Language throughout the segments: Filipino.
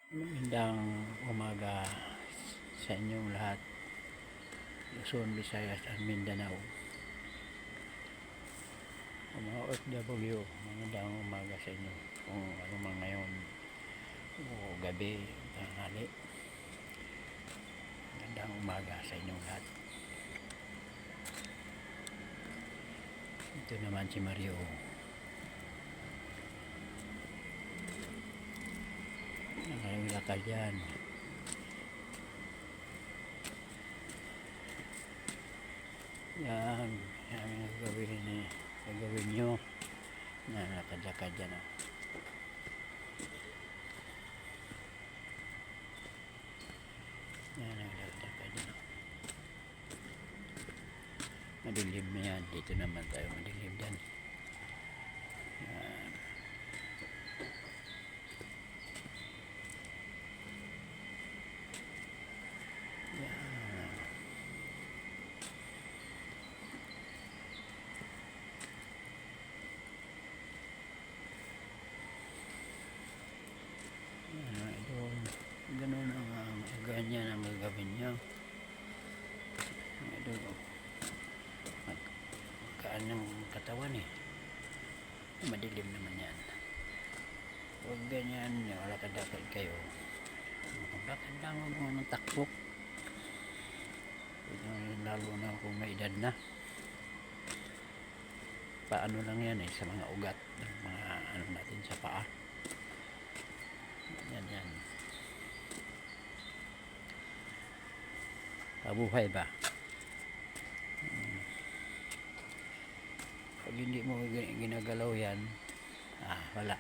Magandang umaga sa inyong lahat, Luzon, Visayas at Mindanao. Mga OFW, magandang umaga sa inyo. Kung ano man ngayon o gabi, tanghali, magandang umaga sa inyong lahat. Ito naman si Mario. Nakalakad yan. Yan ang gagawin nyo na nakadakad yan. Yan ang nakadakad yan. Madilim na yan. Dito naman tayo madilim dyan. Yan. Ganun ang ganyan ang gagawin nyo. Ito magkaan ng katawan madilim naman yan. Huwag ganyan, lakad-lakad kayo, lakad lang, huwag mo ng takbo, lalo na kung may edad na. Paano lang yan sa mga ugat ng mga ano natin sa paa. Yan pabuhay ba? Pag hindi mo ginagalaw yan, wala.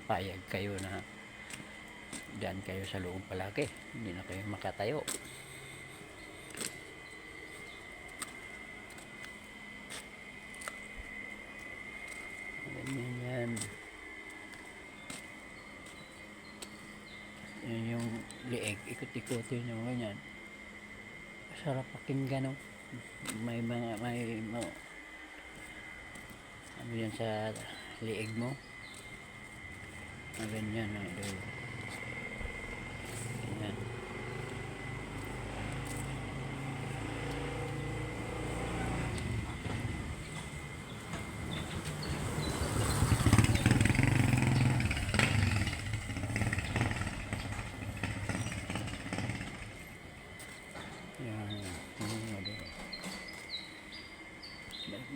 Payag kayo na dyan kayo sa loob palagi, hindi na kayo makatayo. Ganyan yan yung liig, ikot-ikotin yung ganyan. Sarap pakinggan, may ano yan sa liig mo, ganyan ganyan.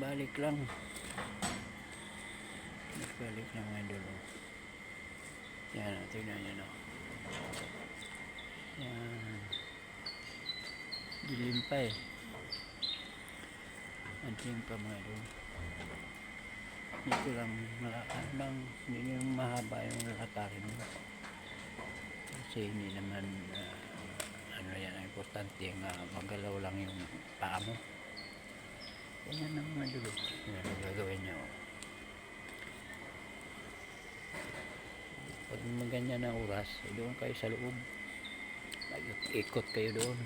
Balik lang mga idol. Yan, tingnan nyo yan, dilim pa ang dilim pa mga idol. Dito lang malakad lang, hindi yung mahaba yung lalakarin mo kasi hindi naman ano yan, ang importante magalaw lang yung paa mo. Ganyan ang mga dulo. Yan ang gagawin nyo. Pag maganyan na oras, doon kayo sa loob. Ikot kayo doon.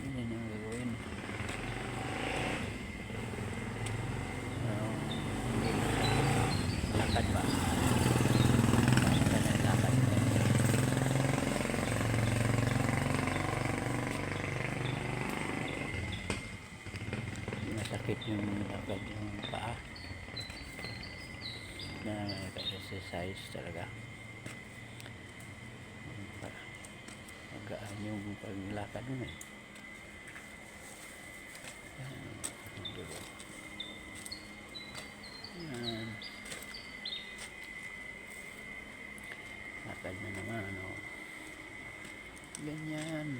Ganyan ang gagawin. Lakad ba? Masakit yung lakad yung paa na exercise talaga. Magaan yung paglakad mo yan. Lakad na naman ganyan.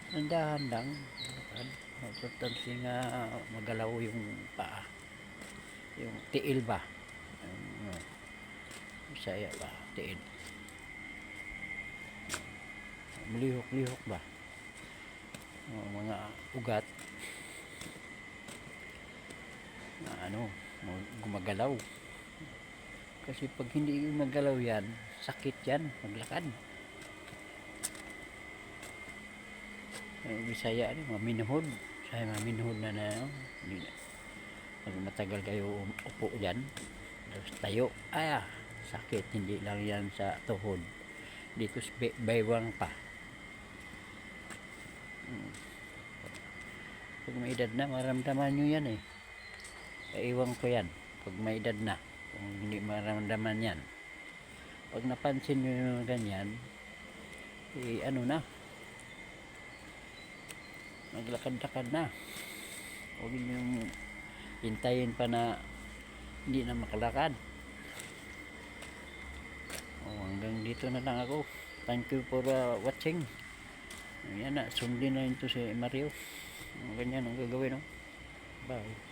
Nandahan lang, importante nga magalaw yung paa, yung tiil ba, yung Bisaya ba, tiil, lihok-lihok ba, mga ugat na gumagalaw. Kasi pag hindi gumagalaw yan, sakit yan maglakad. Bisaya rin, maminuhod. Sa maminuhod na no? Hindi na. Pag matagal kayo upo dyan, tapos tayo, sakit. Hindi lang yan sa tuhod. Dito baywang pa. Pag may edad na, maramdaman nyo yan eh. Iwan ko yan. Pag may edad na, kung hindi maramdaman yan. Pag napansin nyo yung ganyan, ano na, maglakad-lakad na. Huwag nyo hintayin pa na hindi na makalakad. Hanggang dito na lang ako. Thank you for watching. Ayan na, sundin na ito si Mario. Ganyan ang gagawin. Bye.